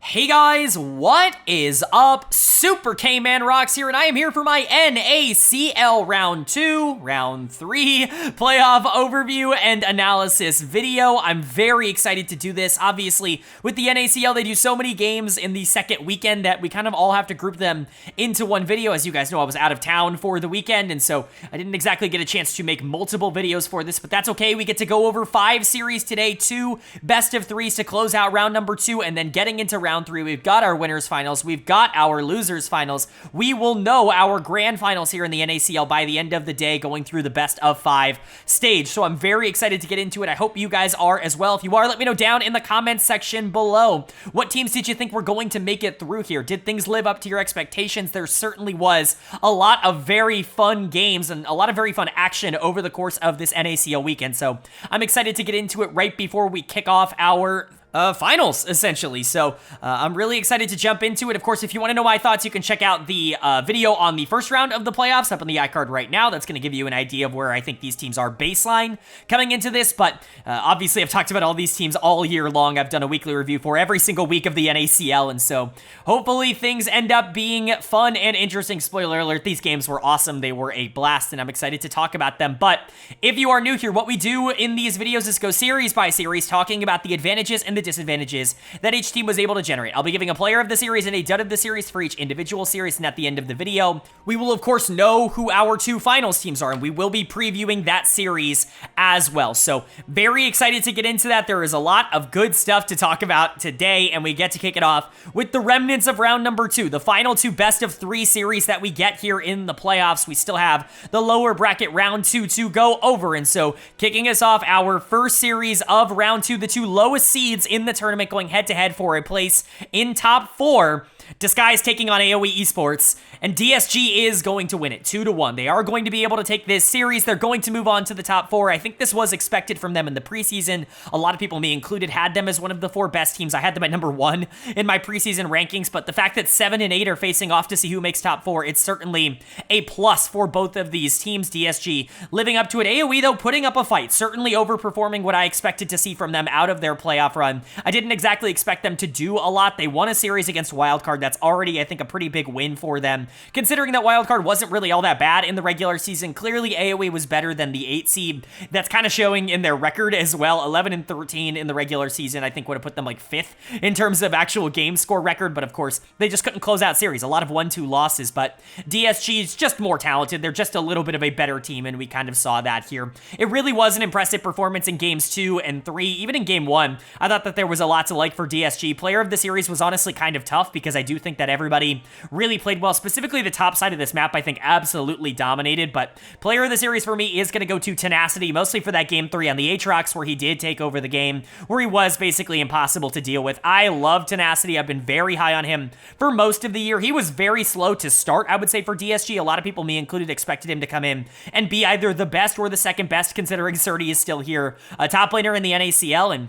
Hey guys, what is up? Super K-Man Rocks here, and I am here for my NACL Round 2, Round 3 playoff overview and analysis video. I'm very excited to do this. Obviously, with the NACL, they do so many games in the second weekend that we kind of all have to group them into one video. As you guys know, I was out of town for the weekend, and so I didn't exactly get a chance to make multiple videos for this, but that's okay. We get to go over 5 series today, 2 best of 3s to close out round number 2, and then getting into round 3, we've got our winners finals, we've got our losers finals. We will know our grand finals here in the NACL by the end of the day, going through the best of 5 stage. So I'm very excited to get into it. I hope you guys are as well. If you are, let me know down in the comments section below. What teams did you think were going to make it through here? Did things live up to your expectations? There certainly was a lot of very fun games and a lot of very fun action over the course of this NACL weekend. So I'm excited to get into it right before we kick off our finals, essentially. So I'm really excited to jump into it. Of course, if you want to know my thoughts, you can check out the video on the first round of the playoffs up on the iCard right now. That's going to give you an idea of where I think these teams are baseline coming into this. But obviously, I've talked about all these teams all year long. I've done a weekly review for every single week of the NACL. And so hopefully things end up being fun and interesting. Spoiler alert, these games were awesome. They were a blast, and I'm excited to talk about them. But if you are new here, what we do in these videos is go series by series, talking about the advantages and the disadvantages that each team was able to generate. I'll be giving a player of the series and a dud of the series for each individual series, and at the end of the video, we will of course know who our 2 finals teams are, and we will be previewing that series as well. So very excited to get into that. There is a lot of good stuff to talk about today, and we get to kick it off with the remnants of round number 2, the final 2 best of 3 series that we get here in the playoffs. We still have the lower bracket round 2 to go over, and so kicking us off, our first series of round 2, the 2 lowest seeds in the tournament going head-to-head for a place in top 4. Disguise taking on AOE Esports, and DSG is going to win it 2-1. They are going to be able to take this series. They're going to move on to the top 4. I think this was expected from them in the preseason. A lot of people, me included, had them as one of the 4 best teams. I had them at number 1 in my preseason rankings, but the fact that 7 and 8 are facing off to see who makes top 4, it's certainly a plus for both of these teams. DSG living up to it. AOE, though, putting up a fight, certainly overperforming what I expected to see from them out of their playoff run. I didn't exactly expect them to do a lot. They won a series against Wildcard. That's already, I think, a pretty big win for them, considering that Wildcard wasn't really all that bad in the regular season. Clearly, AOE was better than the 8 seed. That's kind of showing in their record as well. 11 and 13 in the regular season, I think, would have put them like 5th in terms of actual game score record, but of course, they just couldn't close out series. A lot of 1-2 losses, but DSG is just more talented. They're just a little bit of a better team, and we kind of saw that here. It really was an impressive performance in games 2 and 3. Even in game 1, I thought that there was a lot to like for DSG. Player of the series was honestly kind of tough because I do think that everybody really played well. Specifically, the top side of this map, I think, absolutely dominated, but player of the series for me is going to go to Tenacity, mostly for that game 3 on the Aatrox, where he did take over the game, where he was basically impossible to deal with. I love Tenacity. I've been very high on him for most of the year. He was very slow to start, I would say, for DSG. A lot of people, me included, expected him to come in and be either the best or the second best, considering Surdy is still here, a top laner in the NACL, and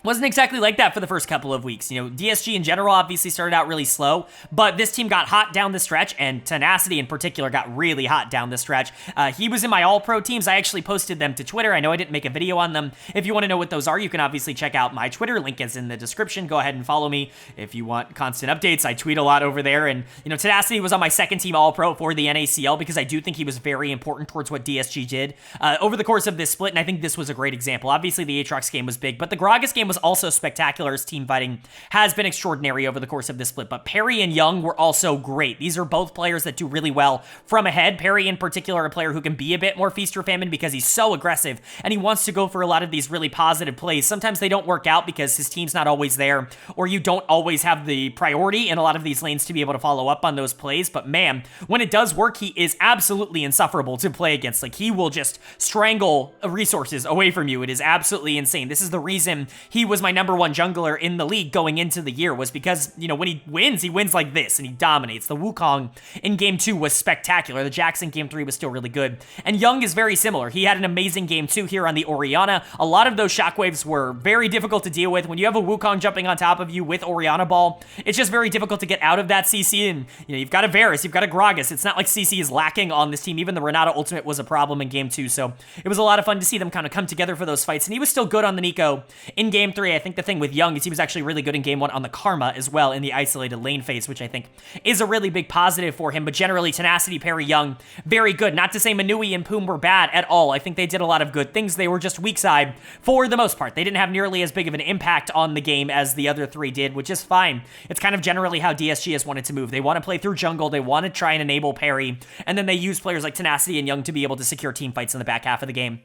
wasn't exactly like that for the first couple of weeks. You know, DSG in general obviously started out really slow, but this team got hot down the stretch, and Tenacity in particular got really hot down the stretch. He was in my all-pro teams. I actually posted them to Twitter. I know I didn't make a video on them. If you want to know what those are, you can obviously check out my Twitter. Link is in the description. Go ahead and follow me if you want constant updates. I tweet a lot over there, and, you know, Tenacity was on my second team all-pro for the NACL because I do think he was very important towards what DSG did over the course of this split, and I think this was a great example. Obviously, the Aatrox game was big, but the Gragas game was also spectacular, as team fighting has been extraordinary over the course of this split. But Perry and Young were also great. These are both players that do really well from ahead. Perry in particular, a player who can be a bit more feast or famine because he's so aggressive and he wants to go for a lot of these really positive plays. Sometimes they don't work out because his team's not always there, or you don't always have the priority in a lot of these lanes to be able to follow up on those plays. But man, when it does work, he is absolutely insufferable to play against. Like, he will just strangle resources away from you. It is absolutely insane. This is the reason he was my number 1 jungler in the league going into the year, was because, you know, when he wins like this, and he dominates. The Wukong in game 2 was spectacular. The Jax in game 3 was still really good. And Young is very similar. He had an amazing game 2 here on the Orianna. A lot of those shockwaves were very difficult to deal with. When you have a Wukong jumping on top of you with Orianna ball, it's just very difficult to get out of that CC, and, you know, you've got a Varus, you've got a Gragas. It's not like CC is lacking on this team. Even the Renata ultimate was a problem in game 2, so it was a lot of fun to see them kind of come together for those fights, and he was still good on the Nico in game Game 3, I think the thing with Young is he was actually really good in Game 1 on the Karma as well in the isolated lane phase, which I think is a really big positive for him. But generally, Tenacity, Perry, Young, very good. Not to say Manui and Poom were bad at all. I think they did a lot of good things. They were just weak side for the most part. They didn't have nearly as big of an impact on the game as the other three did, which is fine. It's kind of generally how DSG has wanted to move. They want to play through jungle. They want to try and enable Perry, and then they use players like Tenacity and Young to be able to secure team fights in the back half of the game.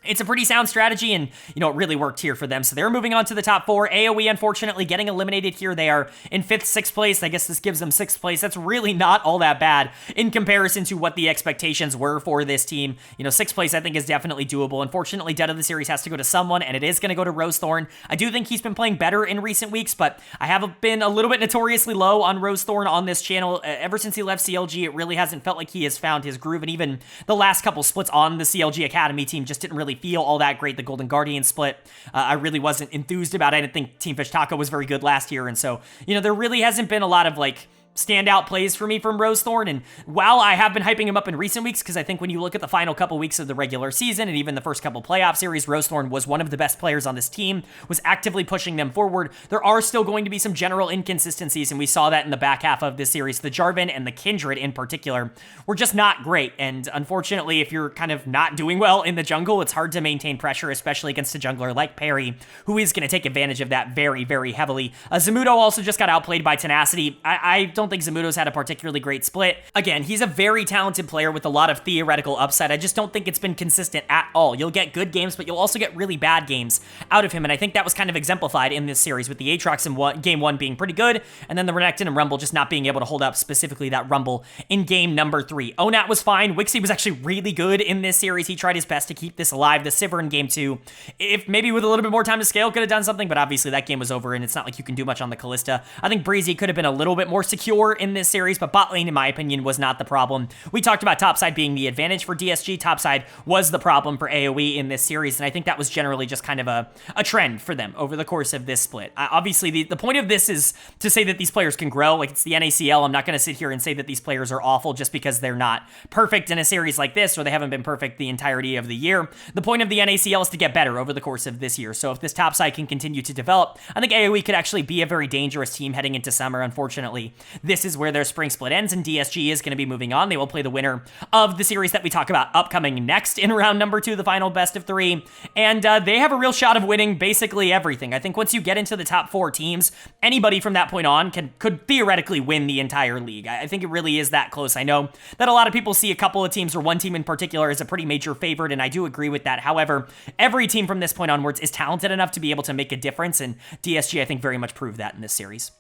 It's a pretty sound strategy, and, you know, it really worked here for them. So they're moving on to the top 4. AOE, unfortunately, getting eliminated here. They are in 5th, 6th place. I guess this gives them 6th place. That's really not all that bad in comparison to what the expectations were for this team. You know, 6th place, I think, is definitely doable. Unfortunately, Dead of the Series has to go to someone, and it is going to go to Rosethorn. I do think he's been playing better in recent weeks, but I have been a little bit notoriously low on Rosethorn on this channel. Ever since he left CLG, it really hasn't felt like he has found his groove, and even the last couple splits on the CLG Academy team just didn't really feel all that great. The Golden Guardian split, I really wasn't enthused about. I didn't think Team Fish Taco was very good last year, and so, you know, there really hasn't been a lot of, like, standout plays for me from Rosethorn, and while I have been hyping him up in recent weeks, because I think when you look at the final couple weeks of the regular season and even the first couple playoff series, Rosethorn was one of the best players on this team, was actively pushing them forward. There are still going to be some general inconsistencies, and we saw that in the back half of this series. The Jarvan and the Kindred in particular were just not great, and unfortunately, if you're kind of not doing well in the jungle, it's hard to maintain pressure, especially against a jungler like Perry, who is going to take advantage of that very, very heavily. Zamudo also just got outplayed by Tenacity. I don't think Zamudo's had a particularly great split. Again, he's a very talented player with a lot of theoretical upside. I just don't think it's been consistent at all. You'll get good games, but you'll also get really bad games out of him, and I think that was kind of exemplified in this series with the Aatrox in Game 1 being pretty good, and then the Renekton and Rumble just not being able to hold up, specifically that Rumble in Game number 3. Onat was fine. Wixie was actually really good in this series. He tried his best to keep this alive. The Sivir in Game 2, if maybe with a little bit more time to scale, could have done something, but obviously that game was over, and it's not like you can do much on the Kalista. I think Breezy could have been a little bit more secure in this series, but bot lane, in my opinion, was not the problem. We talked about topside being the advantage for DSG. Topside was the problem for AOE in this series, and I think that was generally just kind of a trend for them over the course of this split. Obviously, the point of this is to say that these players can grow. Like, it's the NACL. I'm not going to sit here and say that these players are awful just because they're not perfect in a series like this, or they haven't been perfect the entirety of the year. The point of the NACL is to get better over the course of this year, so if this topside can continue to develop, I think AOE could actually be a very dangerous team heading into summer. Unfortunately, this is where their spring split ends, and DSG is going to be moving on. They will play the winner of the series that we talk about upcoming next in round number 2, the final best of 3, and they have a real shot of winning basically everything. I think once you get into the top 4 teams, anybody from that point on could theoretically win the entire league. I think it really is that close. I know that a lot of people see a couple of teams, or one team in particular, as a pretty major favorite, and I do agree with that. However, every team from this point onwards is talented enough to be able to make a difference, and DSG, I think, very much proved that in this series.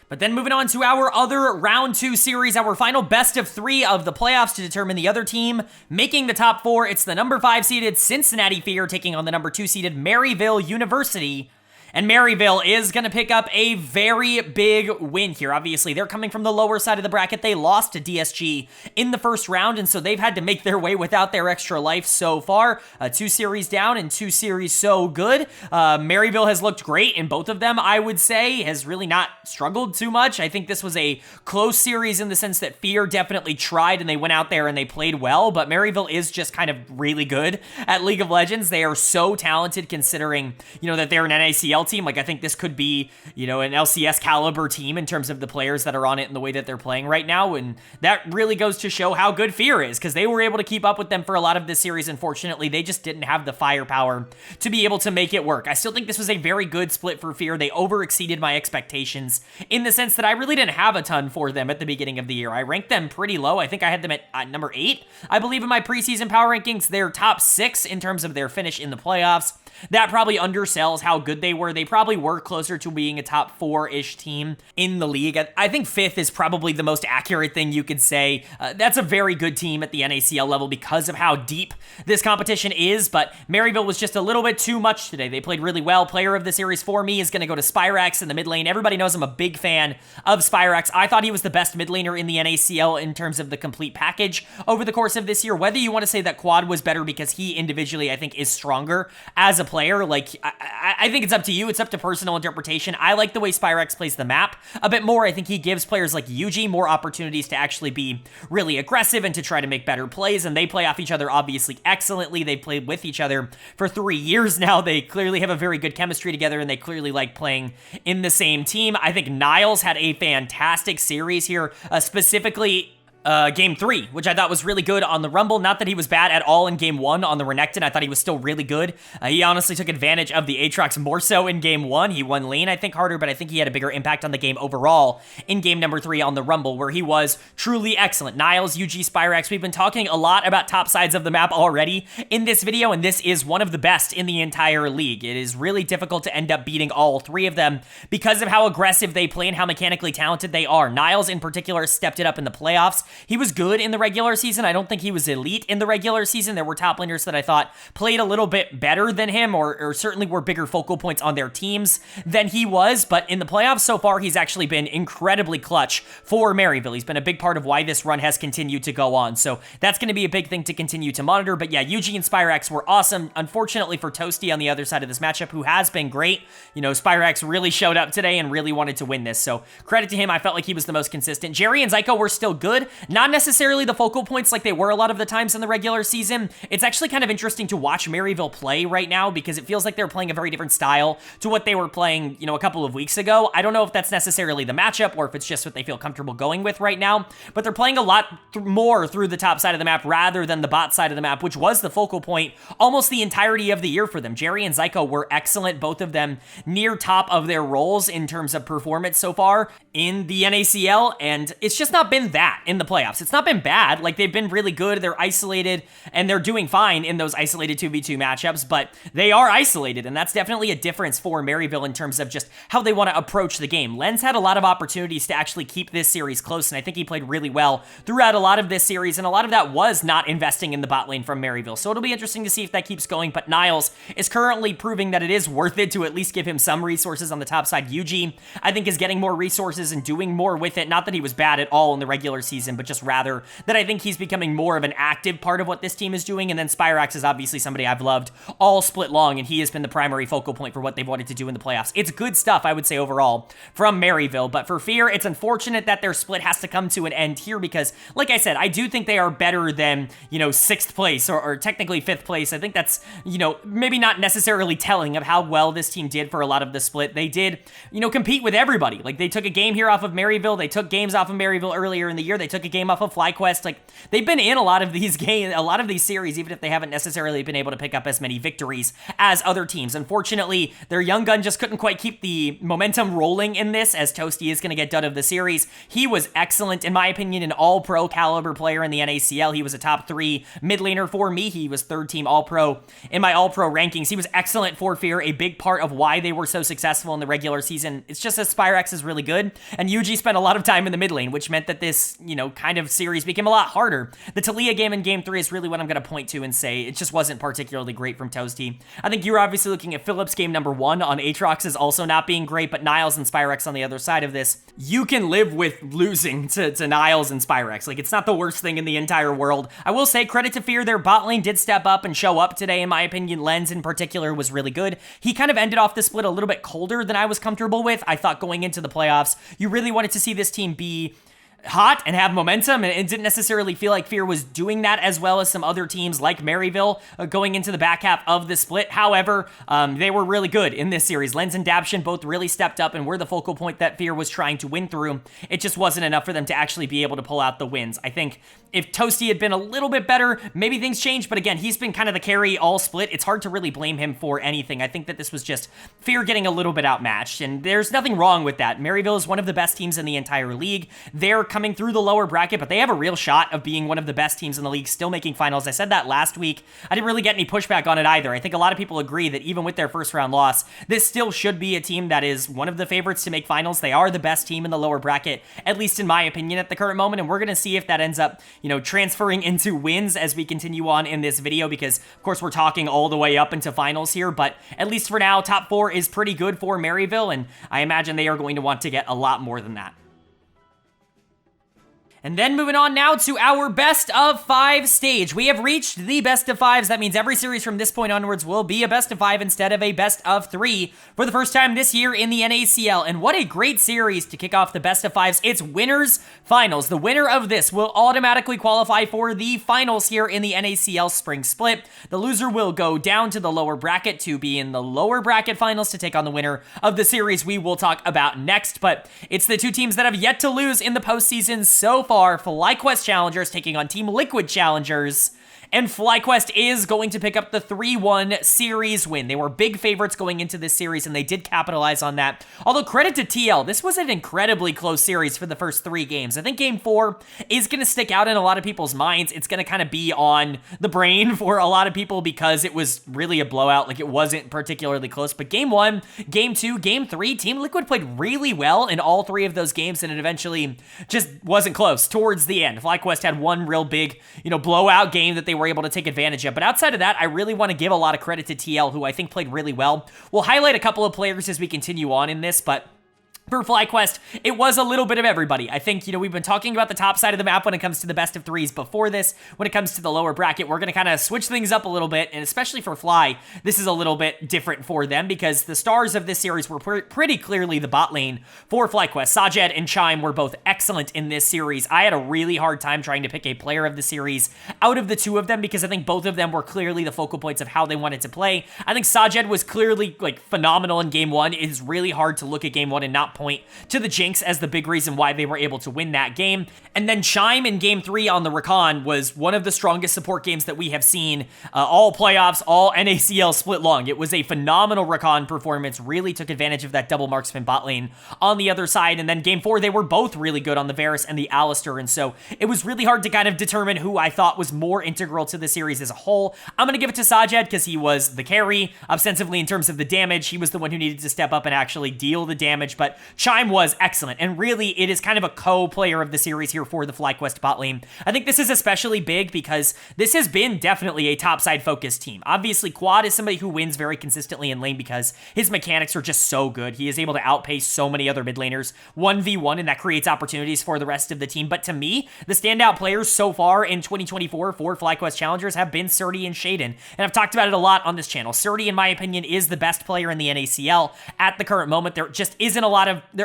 But then moving on to our other round 2 series, our final best of 3 of the playoffs to determine the other team making the top 4. It's the number 5 seeded Cincinnati Fear taking on the number 2 seeded Maryville University. And Maryville is going to pick up a very big win here. Obviously, they're coming from the lower side of the bracket. They lost to DSG in the first round, and so they've had to make their way without their extra life so far. 2 series down and 2 series so good. Maryville has looked great in both of them, I would say. Has really not struggled too much. I think this was a close series in the sense that Fear definitely tried, and they went out there and they played well, but Maryville is just kind of really good at League of Legends. They are so talented considering, you know, that they're an NACL team. Like, I think this could be, you know, an LCS caliber team in terms of the players that are on it and the way that they're playing right now, and that really goes to show how good Fear is, because they were able to keep up with them for a lot of this series. Unfortunately, they just didn't have the firepower to be able to make it work. I still think this was a very good split for Fear. They over-exceeded my expectations in the sense that I really didn't have a ton for them at the beginning of the year. I ranked them pretty low. I think I had them at number 8, I believe, in my preseason power rankings. They're top 6 in terms of their finish in the playoffs. That probably undersells how good they were. They probably were closer to being a top 4-ish team in the league. I think 5th is probably the most accurate thing you could say. That's a very good team at the NACL level because of how deep this competition is, but Maryville was just a little bit too much today. They played really well. Player of the series for me is going to go to Spyrax in the mid lane. Everybody knows I'm a big fan of Spyrax. I thought he was the best mid laner in the NACL in terms of the complete package over the course of this year. Whether you want to say that Quad was better because he individually, I think, is stronger as a player, like, I think it's up to you. It's up to personal interpretation. I like the way Spyrex plays the map a bit more. I think he gives players like Yuji more opportunities to actually be really aggressive and to try to make better plays, and they play off each other obviously excellently. They've played with each other for 3 years now. They clearly have a very good chemistry together, and they clearly like playing in the same team. I think Niles had a fantastic series here, specifically Game 3, which I thought was really good on the Rumble. Not that he was bad at all in Game 1 on the Renekton. I thought he was still really good. He honestly took advantage of the Aatrox more so in Game 1. He won lane, I think, harder, but I think he had a bigger impact on the game overall in Game number 3 on the Rumble, where he was truly excellent. Niles, UG, Spyrex, we've been talking a lot about top sides of the map already in this video, and this is one of the best in the entire league. It is really difficult to end up beating all 3 of them because of how aggressive they play and how mechanically talented they are. Niles, in particular, stepped it up in the playoffs. He was good in the regular season. I don't think he was elite in the regular season. There were top laners that I thought played a little bit better than him, or certainly were bigger focal points on their teams than he was. But in the playoffs so far, he's actually been incredibly clutch for Maryville. He's been a big part of why this run has continued to go on. So that's going to be a big thing to continue to monitor. But yeah, Yuji and Spyrex were awesome. Unfortunately for Toasty on the other side of this matchup, who has been great. You know, Spyrex really showed up today and really wanted to win this. So credit to him. I felt like he was the most consistent. Jerry and Zyko were still good. Not necessarily the focal points like they were a lot of the times in the regular season. It's actually kind of interesting to watch Maryville play right now because it feels like they're playing a very different style to what they were playing, you know, a couple of weeks ago. I don't know if that's necessarily the matchup or if it's just what they feel comfortable going with right now, but they're playing a lot more through the top side of the map rather than the bot side of the map, which was the focal point almost the entirety of the year for them. Jerry and Zyko were excellent, both of them near top of their roles in terms of performance so far in the NACL, and it's just not been that in the playoffs. It's not been bad. Like, they've been really good. They're isolated, and they're doing fine in those isolated 2v2 matchups, but they are isolated, and that's definitely a difference for Maryville in terms of just how they want to approach the game. Lens had a lot of opportunities to actually keep this series close, and I think he played really well throughout a lot of this series, and a lot of that was not investing in the bot lane from Maryville, so it'll be interesting to see if that keeps going, but Niles is currently proving that it is worth it to at least give him some resources on the top side. Yuji, I think, is getting more resources and doing more with it. Not that he was bad at all in the regular season, but just rather that I think he's becoming more of an active part of what this team is doing. And then Spyrex is obviously somebody I've loved all split long, and he has been the primary focal point for what they've wanted to do in the playoffs. It's good stuff, I would say, overall from Maryville, but for Fear, it's unfortunate that their split has to come to an end here because, like I said, I do think they are better than, you know, 6th place or technically 5th place. I think that's, you know, maybe not necessarily telling of how well this team did for a lot of the split. They did, you know, compete with everybody. Like, they took a game here off of Maryville. They took games off of Maryville earlier in the year. They took a game off of FlyQuest. Like, they've been in a lot of these games, a lot of these series, even if they haven't necessarily been able to pick up as many victories as other teams. Unfortunately, their young gun just couldn't quite keep the momentum rolling in this, as Toasty is going to get done of the series. He was excellent, in my opinion, an all-pro caliber player in the NACL. He was a top 3 mid laner for me. He was 3rd team all-pro in my all-pro rankings. He was excellent for Fear, a big part of why they were so successful in the regular season. It's just that Spyrex is really good, and Yuji spent a lot of time in the mid lane, which meant that this, you know, kind of series became a lot harder. The Talia game in Game 3 is really what I'm going to point to and say it just wasn't particularly great from Toasty. I think you're obviously looking at Phillips game number 1 on Aatrox is also not being great, but Niles and Spyrex on the other side of this, you can live with losing to Niles and Spyrex. Like, it's not the worst thing in the entire world. I will say credit to Fear, their bot lane did step up and show up today, in my opinion. Lens in particular was really good. He kind of ended off the split a little bit colder than I was comfortable with. I thought going into the playoffs, you really wanted to see this team be hot and have momentum, and it didn't necessarily feel like Fear was doing that as well as some other teams like Maryville going into the back half of the split. However, they were really good in this series. Lens and Dabshin both really stepped up and were the focal point that Fear was trying to win through. It just wasn't enough for them to actually be able to pull out the wins. I think if Toasty had been a little bit better, maybe things changed, but again, he's been kind of the carry all split. It's hard to really blame him for anything. I think that this was just Fear getting a little bit outmatched, and there's nothing wrong with that. Maryville is one of the best teams in the entire league. They're coming through the lower bracket, but they have a real shot of being one of the best teams in the league, still making finals. I said that last week. I didn't really get any pushback on it either. I think a lot of people agree that even with their first round loss, this still should be a team that is one of the favorites to make finals. They are the best team in the lower bracket, at least in my opinion at the current moment, and we're going to see if that ends up, you know, transferring into wins as we continue on in this video, because of course we're talking all the way up into finals here, but at least for now, top 4 is pretty good for Maryville, and I imagine they are going to want to get a lot more than that. And then moving on now to our best of 5 stage. We have reached the best of 5s. That means every series from this point onwards will be a best of 5 instead of a best of 3 for the first time this year in the NACL. And what a great series to kick off the best of 5s. It's winners finals. The winner of this will automatically qualify for the finals here in the NACL spring split. The loser will go down to the lower bracket to be in the lower bracket finals to take on the winner of the series we will talk about next. But it's the 2 teams that have yet to lose in the postseason so far. FlyQuest Challengers taking on Team Liquid Challengers. And FlyQuest is going to pick up the 3-1 series win. They were big favorites going into this series, and they did capitalize on that. Although, credit to TL, this was an incredibly close series for the first 3 games. I think Game 4 is going to stick out in a lot of people's minds. It's going to kind of be on the brain for a lot of people because it was really a blowout. Like, it wasn't particularly close. But Game 1, Game 2, Game 3, Team Liquid played really well in all 3 of those games, and it eventually just wasn't close towards the end. FlyQuest had one real big, blowout game that they were able to take advantage of. But outside of that, I really want to give a lot of credit to TL, who I think played really well. We'll highlight a couple of players as we continue on in this, but for FlyQuest, it was a little bit of everybody. I think, we've been talking about the top side of the map when it comes to the best of 3s before this. When it comes to the lower bracket, we're going to kind of switch things up a little bit, and especially for Fly, this is a little bit different for them because the stars of this series were pretty clearly the bot lane for FlyQuest. Sajed and Chime were both excellent in this series. I had a really hard time trying to pick a player of the series out of the 2 of them because I think both of them were clearly the focal points of how they wanted to play. I think Sajed was clearly phenomenal in Game 1. It is really hard to look at Game 1 and not point to the Jinx as the big reason why they were able to win that game. And then Chime in Game 3 on the Rakan was one of the strongest support games that we have seen all playoffs, all NACL split long. It was a phenomenal Rakan performance, really took advantage of that double marksman bot lane on the other side. And then Game 4, they were both really good on the Varus and the Alistair. And so it was really hard to kind of determine who I thought was more integral to the series as a whole. I'm going to give it to Sajed because he was the carry, ostensibly in terms of the damage. He was the one who needed to step up and actually deal the damage. But Chime was excellent, and really it is kind of a co-player of the series here for the FlyQuest bot lane. I think this is especially big because this has been definitely a topside focused team. Obviously, Quad is somebody who wins very consistently in lane because his mechanics are just so good. He is able to outpace so many other mid laners 1v1, and that creates opportunities for the rest of the team. But to me, the standout players so far in 2024 for FlyQuest Challengers have been Surdy and Shaden, and I've talked about it a lot on this channel. Surdy, in my opinion, is the best player in the NACL at the current moment. There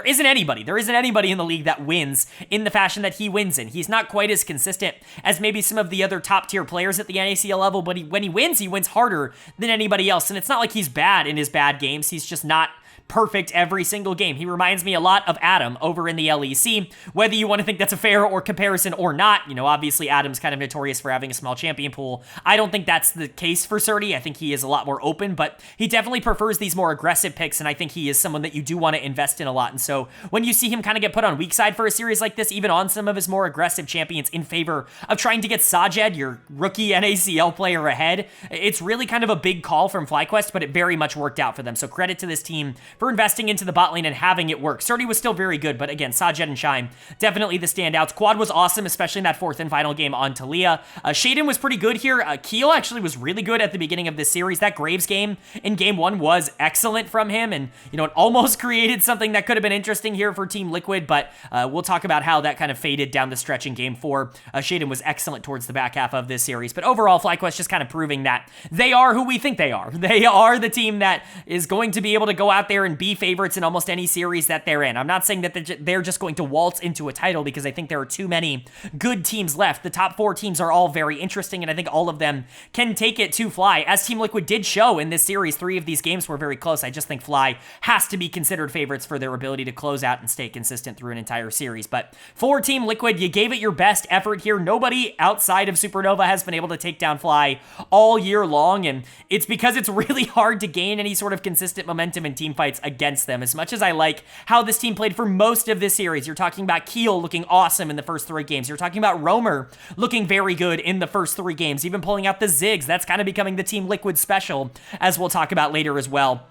isn't anybody in the league that wins in the fashion that he wins in. He's not quite as consistent as maybe some of the other top tier players at the NACL level, but when he wins harder than anybody else. And it's not like he's bad in his bad games. He's just not perfect every single game. He reminds me a lot of Adam over in the LEC, whether you want to think that's a fair or comparison or not. Obviously Adam's kind of notorious for having a small champion pool. I don't think that's the case for Surdy. I think he is a lot more open, but he definitely prefers these more aggressive picks, and I think he is someone that you do want to invest in a lot. And so when you see him kind of get put on weak side for a series like this, even on some of his more aggressive champions in favor of trying to get Sajed, your rookie NACL player, ahead, it's really kind of a big call from FlyQuest, but it very much worked out for them. So credit to this team for investing into the bot lane and having it work. Surdy was still very good, but again, Sajed and Chime, definitely the standouts. Quad was awesome, especially in that 4th and final game on Talia. Shaden was pretty good here. Keel actually was really good at the beginning of this series. That Graves game in Game 1 was excellent from him, and, it almost created something that could have been interesting here for Team Liquid, but we'll talk about how that kind of faded down the stretch in Game 4. Shaden was excellent towards the back half of this series, but overall, FlyQuest just kind of proving that they are who we think they are. They are the team that is going to be able to go out there and be favorites in almost any series that they're in. I'm not saying that they're just going to waltz into a title because I think there are too many good teams left. The top 4 teams are all very interesting, and I think all of them can take it to Fly. As Team Liquid did show in this series, 3 of these games were very close. I just think Fly has to be considered favorites for their ability to close out and stay consistent through an entire series. But for Team Liquid, you gave it your best effort here. Nobody outside of Supernova has been able to take down Fly all year long, and it's because it's really hard to gain any sort of consistent momentum in team fights against them. As much as I like how this team played for most of this series, you're talking about Keel looking awesome in the first 3 games. You're talking about Roamer looking very good in the first 3 games, even pulling out the Ziggs. That's kind of becoming the Team Liquid special, as we'll talk about later as well.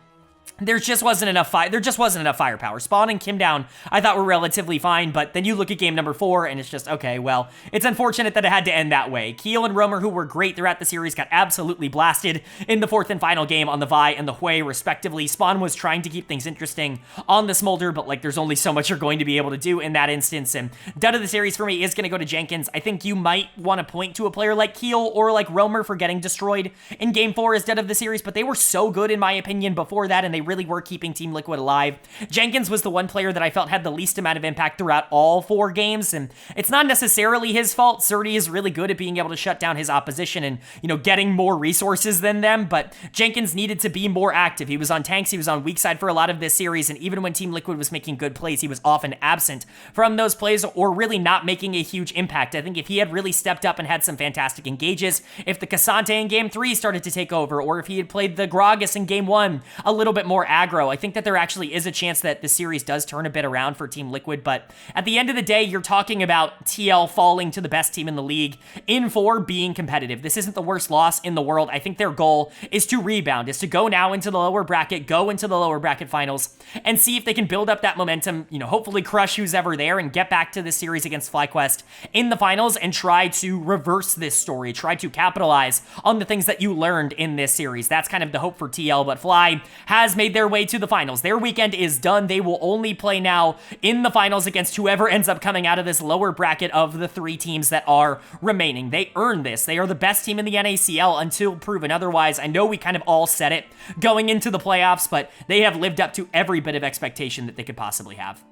there just wasn't enough firepower. Spawn and Kim Down, I thought were relatively fine, but then you look at game number 4, and it's just, okay, well, it's unfortunate that it had to end that way. Keel and Romer, who were great throughout the series, got absolutely blasted in the 4th and final game on the Vi and the Hui, respectively. Spawn was trying to keep things interesting on the Smolder, but, like, there's only so much you're going to be able to do in that instance, and dud of the series for me is going to go to Jenkins. I think you might want to point to a player like Keel or like Romer for getting destroyed in game 4 as dud of the series, but they were so good, in my opinion, before that, and they really were keeping Team Liquid alive. Jenkins was the one player that I felt had the least amount of impact throughout all 4 games, and it's not necessarily his fault. Surdy is really good at being able to shut down his opposition and, you know, getting more resources than them, but Jenkins needed to be more active. He was on tanks, he was on weak side for a lot of this series, and even when Team Liquid was making good plays, he was often absent from those plays or really not making a huge impact. I think if he had really stepped up and had some fantastic engages, if the Cassante in game 3 started to take over, or if he had played the Gragas in game 1 a little bit more aggro, I think that there actually is a chance that the series does turn a bit around for Team Liquid, but at the end of the day, you're talking about TL falling to the best team in the league in 4 being competitive. This isn't the worst loss in the world. I think their goal is to rebound, is to go now into the lower bracket, go into the lower bracket finals, and see if they can build up that momentum, you know, hopefully crush who's ever there and get back to this series against FlyQuest in the finals and try to reverse this story, try to capitalize on the things that you learned in this series. That's kind of the hope for TL, but Fly has made their way to the finals. Their weekend is done. They will only play now in the finals against whoever ends up coming out of this lower bracket of the 3 teams that are remaining. They earned this. They are the best team in the NACL until proven otherwise. I know we kind of all said it going into the playoffs, but they have lived up to every bit of expectation that they could possibly have.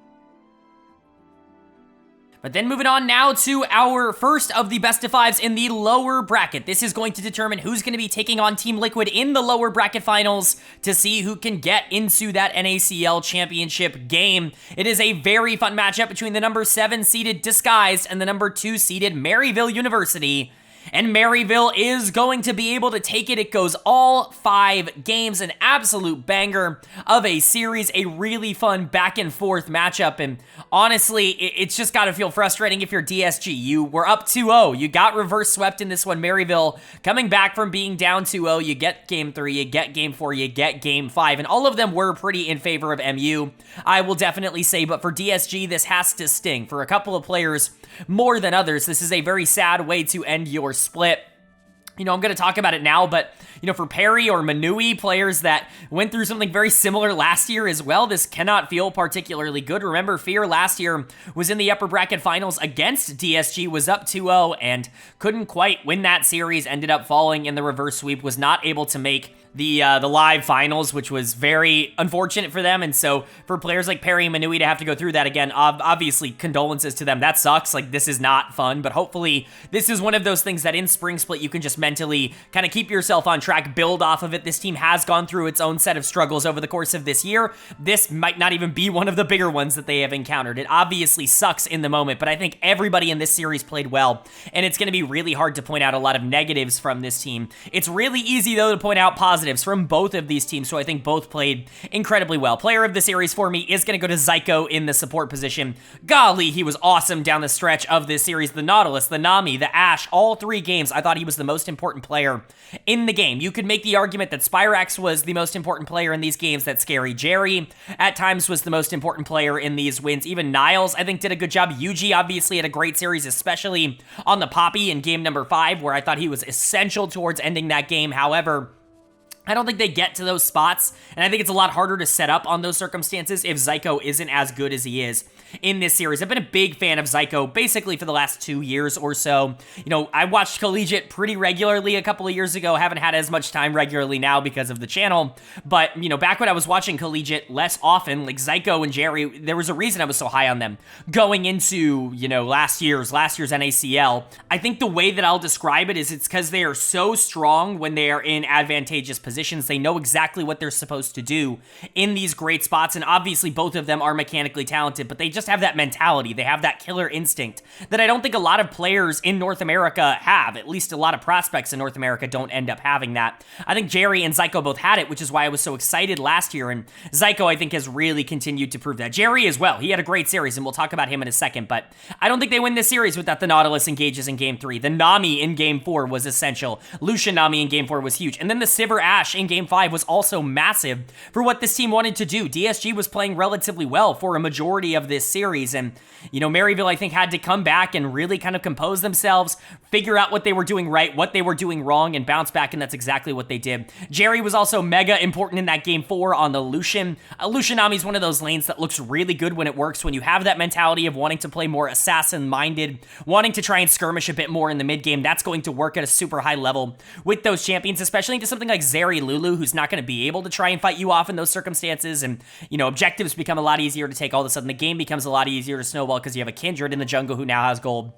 But then moving on now to our first of the best of 5s in the lower bracket. This is going to determine who's going to be taking on Team Liquid in the lower bracket finals to see who can get into that NACL championship game. It is a very fun matchup between the number 7 seeded Disguised and the number 2 seeded Maryville University. And Maryville is going to be able to take it. It goes all 5 games, an absolute banger of a series, a really fun back and forth matchup. And honestly, it's just got to feel frustrating if you're DSG. You were up 2-0. You got reverse swept in this one. Maryville coming back from being down 2-0. You get game 3, you get game 4, you get game 5. And all of them were pretty in favor of MU, I will definitely say. But for DSG, this has to sting. For a couple of players more than others, this is a very sad way to end your split. You know, I'm going to talk about it now, but, you know, for Perry or Manui, players that went through something very similar last year as well, this cannot feel particularly good. Remember, Fear last year was in the upper bracket finals against DSG, was up 2-0, and couldn't quite win that series, ended up falling in the reverse sweep, was not able to make the live finals, which was very unfortunate for them. And so for players like Perry and Manui to have to go through that again, obviously condolences to them. That sucks. Like, this is not fun, but hopefully this is one of those things that in Spring Split you can just mentally kind of keep yourself on track, build off of it. This team has gone through its own set of struggles over the course of this year. This might not even be one of the bigger ones that they have encountered. It obviously sucks in the moment, but I think everybody in this series played well, and it's going to be really hard to point out a lot of negatives from this team. It's really easy, though, to point out positives from both of these teams, so I think both played incredibly well. Player of the series for me is going to go to Zyko in the support position. Golly, he was awesome down the stretch of this series. The Nautilus, the Nami, the Ashe, all 3 games, I thought he was the most important player in the game. You could make the argument that Spyrax was the most important player in these games, that Scary Jerry at times was the most important player in these wins. Even Niles, I think, did a good job. Yuji obviously had a great series, especially on the Poppy in game number 5, where I thought he was essential towards ending that game. However, I don't think they get to those spots, and I think it's a lot harder to set up on those circumstances if Zyko isn't as good as he is in this series. I've been a big fan of Zyko basically for the last 2 years or so. You know, I watched Collegiate pretty regularly a couple of years ago. Haven't had as much time regularly now because of the channel, but, you know, back when I was watching Collegiate less often, like Zyko and Jerry, there was a reason I was so high on them going into, you know, last year's NACL. I think the way that I'll describe it is it's because they are so strong when they are in advantageous positions. They know exactly what they're supposed to do in these great spots, and obviously both of them are mechanically talented, but they just have that mentality. They have that killer instinct that I don't think a lot of players in North America have. At least a lot of prospects in North America don't end up having that. I think Jerry and Zyko both had it, which is why I was so excited last year, and Zyko, I think, has really continued to prove that. Jerry as well. He had a great series, and we'll talk about him in a second, but I don't think they win this series without the Nautilus engages in Game 3. The Nami in Game 4 was essential. Lucian Nami in Game 4 was huge, and then the Sivir Ashe Clash in Game 5 was also massive for what this team wanted to do. DSG was playing relatively well for a majority of this series, and, you know, Maryville, I think, had to come back and really kind of compose themselves, figure out what they were doing right, what they were doing wrong, and bounce back, and that's exactly what they did. Jerry was also mega important in that Game 4 on the Lucian. Lucian Nami is one of those lanes that looks really good when it works, when you have that mentality of wanting to play more assassin-minded, wanting to try and skirmish a bit more in the mid-game. That's going to work at a super high level with those champions, especially into something like Zeri Lulu, who's not going to be able to try and fight you off in those circumstances, and, you know, objectives become a lot easier to take. All of a sudden, the game becomes a lot easier to snowball because you have a Kindred in the jungle who now has gold.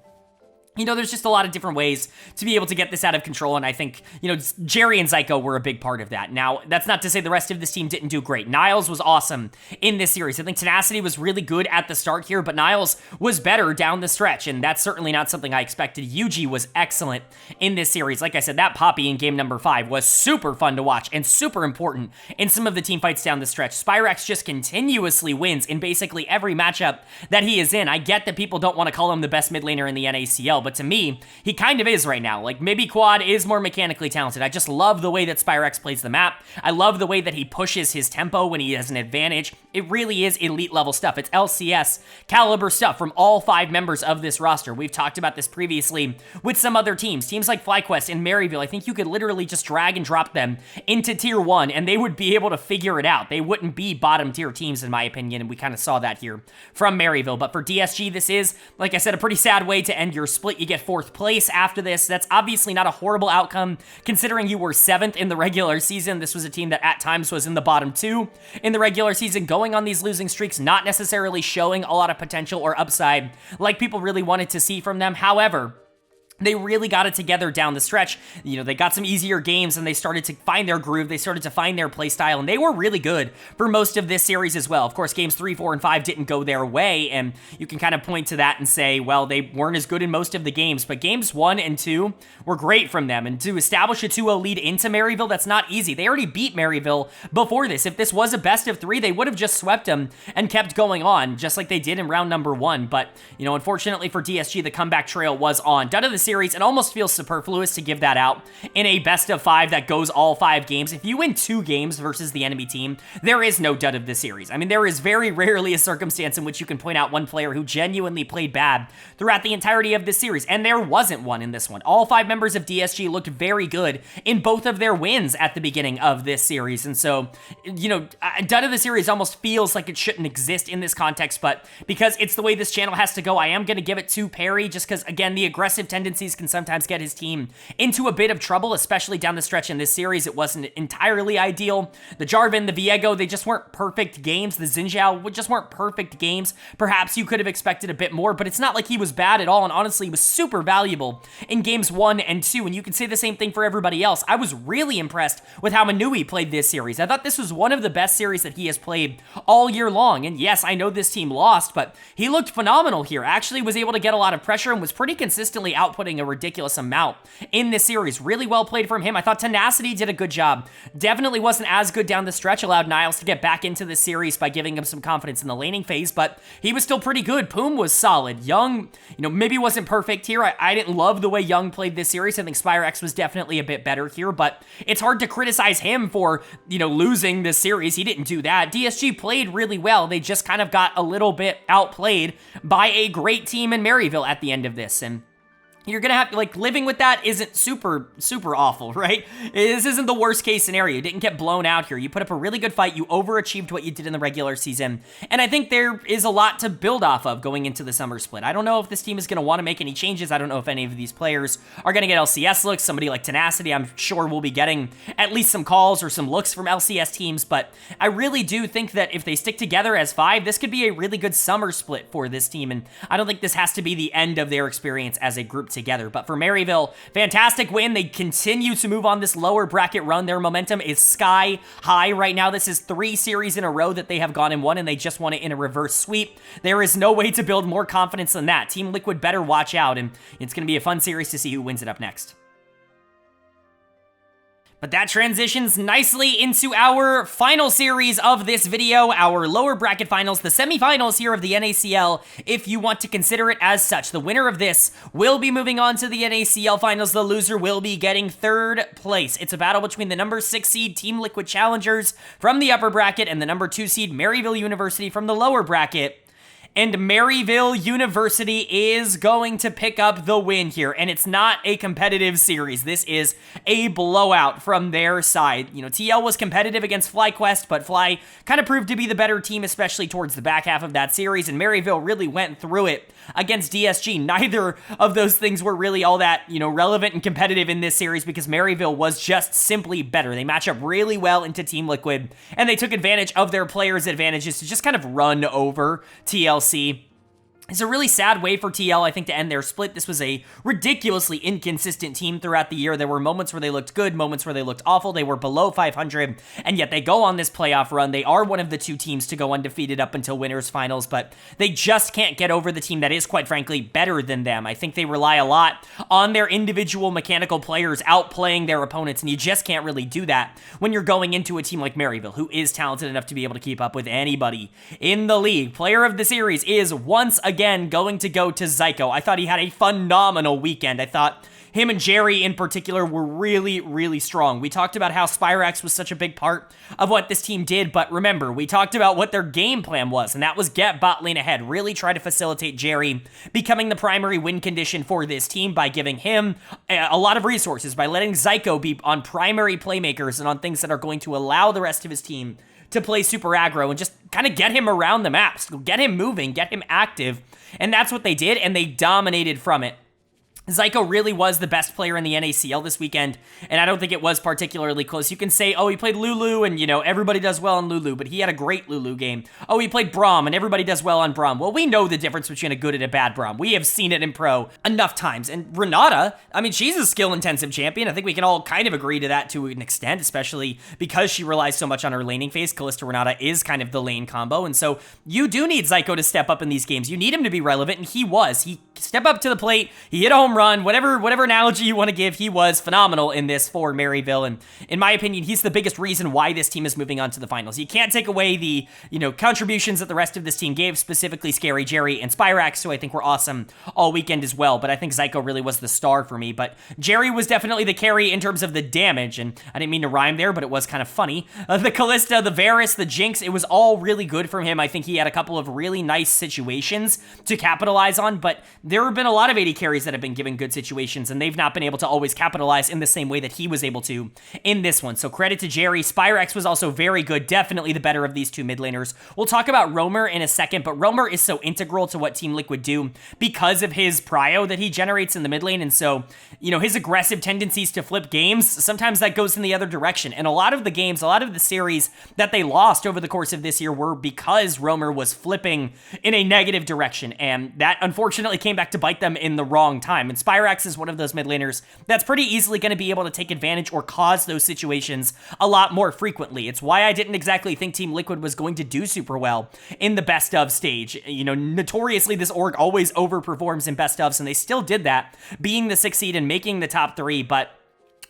You know, there's just a lot of different ways to be able to get this out of control, and I think, you know, Jerry and Zyko were a big part of that. Now, that's not to say the rest of this team didn't do great. Niles was awesome in this series. I think Tenacity was really good at the start here, but Niles was better down the stretch, and that's certainly not something I expected. Yuji was excellent in this series. Like I said, that Poppy in game number 5 was super fun to watch and super important in some of the team fights down the stretch. Spyrex just continuously wins in basically every matchup that he is in. I get that people don't want to call him the best mid laner in the NACL, but to me, he kind of is right now. Like, maybe Quad is more mechanically talented. I just love the way that Spyrex plays the map. I love the way that he pushes his tempo when he has an advantage. It really is elite level stuff. It's LCS caliber stuff from all 5 members of this roster. We've talked about this previously with some other teams. Teams like FlyQuest and Maryville, I think you could literally just drag and drop them into tier 1 and they would be able to figure it out. They wouldn't be bottom tier teams in my opinion, and we kind of saw that here from Maryville. But for DSG, this is, like I said, a pretty sad way to end your split. You get 4th place after this. That's obviously not a horrible outcome considering you were 7th in the regular season. This was a team that at times was in the bottom 2 in the regular season, going on these losing streaks, not necessarily showing a lot of potential or upside like people really wanted to see from them. However, they really got it together down the stretch. You know, they got some easier games and they started to find their groove. They started to find their play style, and they were really good for most of this series as well. Of course, games 3, 4, and 5 didn't go their way, and you can kind of point to that and say, well, they weren't as good in most of the games, but games 1 and 2 were great from them. And to establish a 2-0 lead into Maryville, that's not easy. They already beat Maryville before this. If this was a best of 3, they would have just swept them and kept going on, just like they did in round number 1. But, you know, unfortunately for DSG, the comeback trail was on. Done to the series, it almost feels superfluous to give that out in a best of 5 that goes all 5 games. If you win 2 games versus the enemy team, there is no dud of the series. I mean, there is very rarely a circumstance in which you can point out one player who genuinely played bad throughout the entirety of this series, and there wasn't one in this one. All 5 members of DSG looked very good in both of their wins at the beginning of this series, and so, you know, dud of the series almost feels like it shouldn't exist in this context, but because it's the way this channel has to go, I am going to give it to Perry, just because, again, the aggressive tendencies can sometimes get his team into a bit of trouble, especially down the stretch in this series. It wasn't entirely ideal. The Jarvan, the Viego, they just weren't perfect games. The Xin Zhao just weren't perfect games. Perhaps you could have expected a bit more, but it's not like he was bad at all, and honestly, he was super valuable in games 1 and 2, and you can say the same thing for everybody else. I was really impressed with how Manui played this series. I thought this was one of the best series that he has played all year long, and yes, I know this team lost, but he looked phenomenal here. Actually was able to get a lot of pressure and was pretty consistently outputting a ridiculous amount in this series. Really well played from him. I thought Tenacity did a good job. Definitely wasn't as good down the stretch, allowed Niles to get back into the series by giving him some confidence in the laning phase, but he was still pretty good. Poom was solid. Young, you know, maybe wasn't perfect here. I didn't love the way Young played this series. I think Spyrex was definitely a bit better here, but it's hard to criticize him for, you know, losing this series. He didn't do that. DSG played really well. They just kind of got a little bit outplayed by a great team in Maryville at the end of this, and you're gonna have, like, living with that isn't super awful, right? This isn't the worst case scenario. You didn't get blown out here. You put up a really good fight. You overachieved what you did in the regular season. And I think there is a lot to build off of going into the summer split. I don't know if this team is gonna want to make any changes. I don't know if any of these players are gonna get LCS looks. Somebody like Tenacity, I'm sure will be getting at least some calls or some looks from LCS teams, but I really do think that if they stick together as 5, this could be a really good summer split for this team, and I don't think this has to be the end of their experience as a group together. But for Maryville, fantastic win. They continue to move on this lower bracket run. Their momentum is sky high right now. This is 3 series in a row that they have gone and won, and they just won it in a reverse sweep. There is no way to build more confidence than that. Team Liquid better watch out, and it's going to be a fun series to see who wins it up next. But that transitions nicely into our final series of this video, our lower bracket finals, the semifinals here of the NACL, if you want to consider it as such. The winner of this will be moving on to the NACL finals. The loser will be getting third place. It's a battle between the number 6 seed Team Liquid Challengers from the upper bracket and the number 2 seed Maryville University from the lower bracket. And Maryville University is going to pick up the win here. And it's not a competitive series. This is a blowout from their side. You know, TL was competitive against FlyQuest, but Fly kind of proved to be the better team, especially towards the back half of that series. And Maryville really went through it against DSG. Neither of those things were really all that, you know, relevant and competitive in this series because Maryville was just simply better. They match up really well into Team Liquid, and they took advantage of their players' advantages to just kind of run over TLC. It's a really sad way for TL, I think, to end their split. This was a ridiculously inconsistent team throughout the year. There were moments where they looked good, moments where they looked awful. They were below 500, and yet they go on this playoff run. They are one of the 2 teams to go undefeated up until winners finals, but they just can't get over the team that is, quite frankly, better than them. I think they rely a lot on their individual mechanical players outplaying their opponents, and you just can't really do that when you're going into a team like Maryville, who is talented enough to be able to keep up with anybody in the league. Player of the series is once again going to go to Zyko. I thought he had a phenomenal weekend. I thought him and Jerry in particular were really, really strong. We talked about how Spyrax was such a big part of what this team did, but remember, we talked about what their game plan was, and that was get bot lane ahead, really try to facilitate Jerry becoming the primary win condition for this team by giving him a lot of resources, by letting Zyko be on primary playmakers and on things that are going to allow the rest of his team to play super aggro and just kind of get him around the maps, get him moving, get him active. And that's what they did, and they dominated from it. Zyko really was the best player in the NACL this weekend, and I don't think it was particularly close. You can say, oh, he played Lulu, and, you know, everybody does well on Lulu, but he had a great Lulu game. Oh, he played Braum, and everybody does well on Braum. Well, we know the difference between a good and a bad Braum. We have seen it in pro enough times. And Renata, I mean, she's a skill-intensive champion. I think we can all kind of agree to that to an extent, especially because she relies so much on her laning phase. Kalista Renata is kind of the lane combo, and so you do need Zyko to step up in these games. You need him to be relevant, and he was. He stepped up to the plate, he hit a home run, whatever analogy you want to give, he was phenomenal in this for Maryville, and in my opinion, he's the biggest reason why this team is moving on to the finals. You can't take away the, you know, contributions that the rest of this team gave, specifically Scary, Jerry, and Spyrax, who I think were awesome all weekend as well, but I think Zyko really was the star for me, but Jerry was definitely the carry in terms of the damage, and I didn't mean to rhyme there, but it was kind of funny. The Kalista, the Varus, the Jinx, it was all really good from him. I think he had a couple of really nice situations to capitalize on, but there have been a lot of AD carries that have been given good situations, and they've not been able to always capitalize in the same way that he was able to in this one. So credit to Jerry. Spyrax was also very good, definitely the better of these 2 mid laners. We'll talk about Roamer in a second, but Roamer is so integral to what Team Liquid do because of his prio that he generates in the mid lane, and so, you know, his aggressive tendencies to flip games, sometimes that goes in the other direction, and a lot of the games, a lot of the series that they lost over the course of this year were because Roamer was flipping in a negative direction, and that unfortunately came back to bite them in the wrong time. And Spyrax is one of those mid laners that's pretty easily going to be able to take advantage or cause those situations a lot more frequently. It's why I didn't exactly think Team Liquid was going to do super well in the best of stage. You know, notoriously this org always overperforms in best ofs, and they still did that, being the 6th seed and making the top 3, but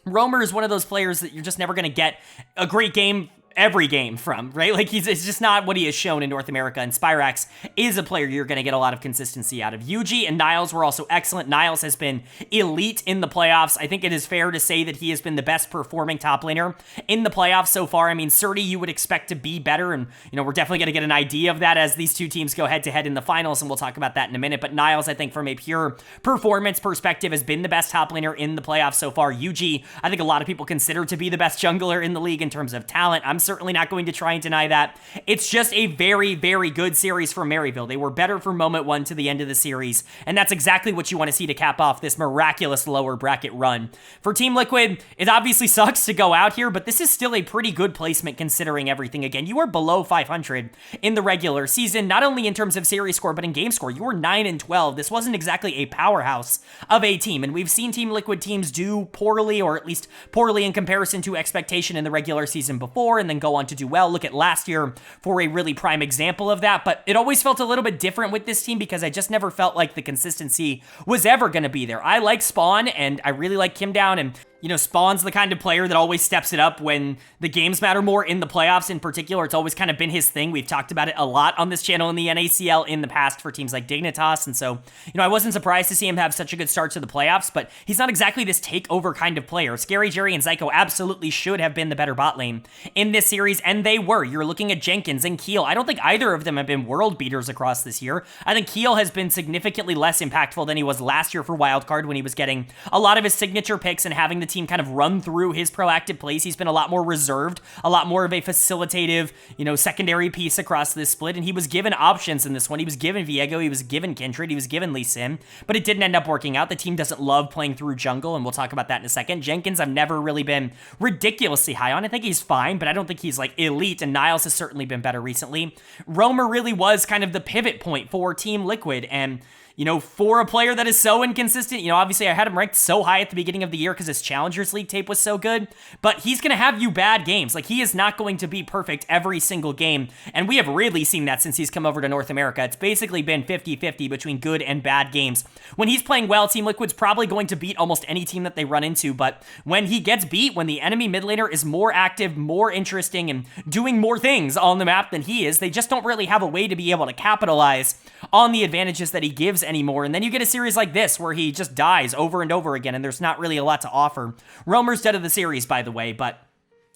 Roamer is one of those players that you're just never going to get a great game every game from, right? Like, it's just not what he has shown in North America, and Spyrax is a player you're going to get a lot of consistency out of. Yuji and Niles were also excellent. Niles has been elite in the playoffs. I think it is fair to say that he has been the best performing top laner in the playoffs so far. I mean, Surdy you would expect to be better, and, you know, we're definitely going to get an idea of that as these 2 teams go head-to-head in the finals, and we'll talk about that in a minute, but Niles, I think, from a pure performance perspective, has been the best top laner in the playoffs so far. Yuji, I think a lot of people consider to be the best jungler in the league in terms of talent. I'm certainly not going to try and deny that. It's just a very, very good series for Maryville. They were better from moment 1 to the end of the series, and that's exactly what you want to see to cap off this miraculous lower bracket run. For Team Liquid, it obviously sucks to go out here, but this is still a pretty good placement considering everything. Again, you are below 500 in the regular season, not only in terms of series score, but in game score. You were 9-12. This wasn't exactly a powerhouse of a team, and we've seen Team Liquid teams do poorly, or at least poorly in comparison to expectation in the regular season before, and then go on to do well. Look at last year for a really prime example of that, but it always felt a little bit different with this team because I just never felt like the consistency was ever going to be there. I like Spawn, and I really like Kim Down, and you know, Spawn's the kind of player that always steps it up when the games matter more in the playoffs in particular. It's always kind of been his thing. We've talked about it a lot on this channel in the NACL in the past for teams like Dignitas. And so, you know, I wasn't surprised to see him have such a good start to the playoffs, but he's not exactly this takeover kind of player. Scary Jerry and Zyko absolutely should have been the better bot lane in this series, and they were. You're looking at Jenkins and Keel. I don't think either of them have been world beaters across this year. I think Keel has been significantly less impactful than he was last year for Wildcard when he was getting a lot of his signature picks and having the team kind of run through his proactive plays. He's been a lot more reserved, a lot more of a facilitative, you know, secondary piece across this split, and he was given options in this one. He was given Viego, he was given Kindred, he was given Lee Sin, but it didn't end up working out. The team doesn't love playing through jungle, and we'll talk about that in a second. Jenkins, I've never really been ridiculously high on. I think he's fine, but I don't think he's like elite, and Niles has certainly been better recently. Roamer really was kind of the pivot point for Team Liquid, and you know, for a player that is so inconsistent, you know, obviously I had him ranked so high at the beginning of the year because his Challengers League tape was so good, but he's going to have you bad games. Like, he is not going to be perfect every single game, and we have really seen that since he's come over to North America. It's basically been 50-50 between good and bad games. When he's playing well, Team Liquid's probably going to beat almost any team that they run into, but when he gets beat, when the enemy mid laner is more active, more interesting, and doing more things on the map than he is, they just don't really have a way to be able to capitalize on the advantages that he gives anymore. And then you get a series like this where he just dies over and over again, and there's not really a lot to offer. Roamer's dead of the series, by the way, but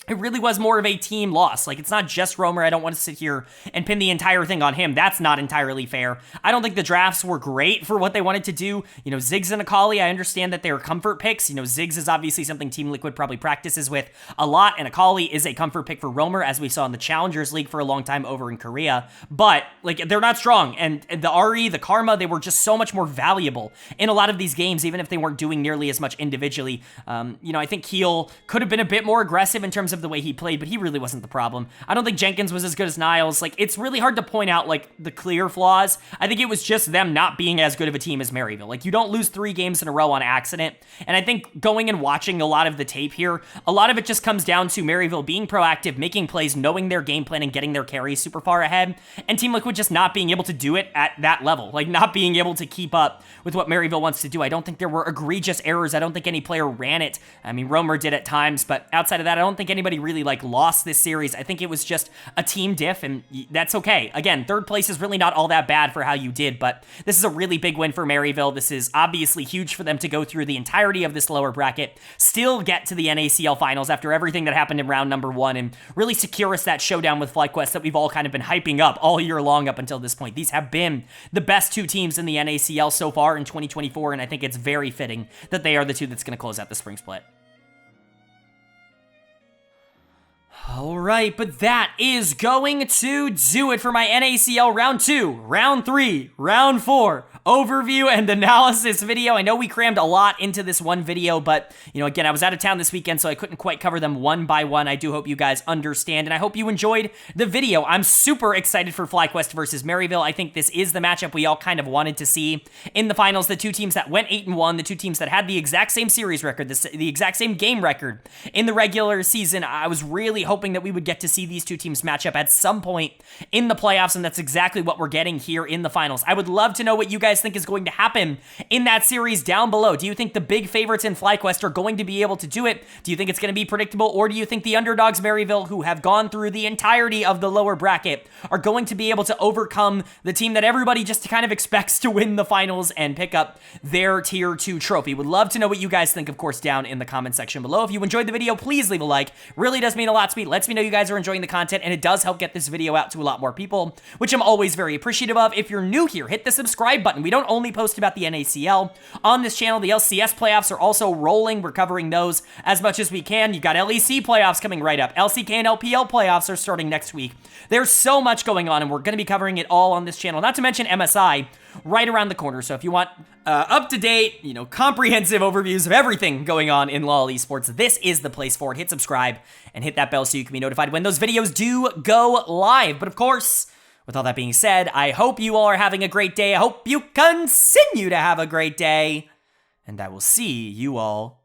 it really was more of a team loss. Like, it's not just Roamer. I don't want to sit here and pin the entire thing on him. That's not entirely fair. I don't think the drafts were great for what they wanted to do. You know, Ziggs and Akali, I understand that they were comfort picks. You know, Ziggs is obviously something Team Liquid probably practices with a lot, and Akali is a comfort pick for Roamer, as we saw in the Challengers League for a long time over in Korea. But, like, they're not strong, and the RE, the Karma, they were just so much more valuable in a lot of these games, even if they weren't doing nearly as much individually. You know, I think Keel could have been a bit more aggressive in terms of the way he played, but he really wasn't the problem. I don't think Jenkins was as good as Niles. Like, it's really hard to point out, like, the clear flaws. I think it was just them not being as good of a team as Maryville. Like, you don't lose 3 games in a row on accident, and I think going and watching a lot of the tape here, a lot of it just comes down to Maryville being proactive, making plays, knowing their game plan, and getting their carries super far ahead, and Team Liquid just not being able to do it at that level. Like, not being able to keep up with what Maryville wants to do. I don't think there were egregious errors. I don't think any player ran it. I mean, Roamer did at times, but outside of that, I don't think anybody really like lost this series. I think it was just a team diff, and that's okay. Again, 3rd place is really not all that bad for how you did, but this is a really big win for Maryville. This is obviously huge for them to go through the entirety of this lower bracket, still get to the NACL finals after everything that happened in round number 1, and really secure us that showdown with FlyQuest that we've all kind of been hyping up all year long up until this point. These have been the best 2 teams in the NACL so far in 2024, and I think it's very fitting that they are the 2 that's going to close out the spring split. All right, but that is going to do it for my NACL Round 2, Round 3, Round 4 overview and analysis video. I know we crammed a lot into this one video, but, you know, again, I was out of town this weekend, so I couldn't quite cover them one by one. I do hope you guys understand, and I hope you enjoyed the video. I'm super excited for FlyQuest versus Maryville. I think this is the matchup we all kind of wanted to see in the finals. The 2 teams that went 8-1, the 2 teams that had the exact same series record, the exact same game record in the regular season. I was really hoping that we would get to see these 2 teams match up at some point in the playoffs, and that's exactly what we're getting here in the finals. I would love to know what you guys think is going to happen in that series down below. Do you think the big favorites in FlyQuest are going to be able to do it? Do you think it's going to be predictable, or do you think the underdogs Maryville, who have gone through the entirety of the lower bracket, are going to be able to overcome the team that everybody just kind of expects to win the finals and pick up their Tier 2 trophy? Would love to know what you guys think, of course, down in the comment section below. If you enjoyed the video, please leave a like. Really does mean a lot to me. Lets me know you guys are enjoying the content, and it does help get this video out to a lot more people, which I'm always very appreciative of. If you're new here, hit the subscribe button. We don't only post about the NACL on this channel. The LCS playoffs are also rolling. We're covering those as much as we can. You got LEC playoffs coming right up. LCK and LPL playoffs are starting next week. There's so much going on, and we're going to be covering it all on this channel, not to mention MSI right around the corner. So if you want up-to-date, you know, comprehensive overviews of everything going on in LoL Esports, this is the place for it. Hit subscribe and hit that bell so you can be notified when those videos do go live. But of course, with all that being said, I hope you all are having a great day. I hope you continue to have a great day, and I will see you all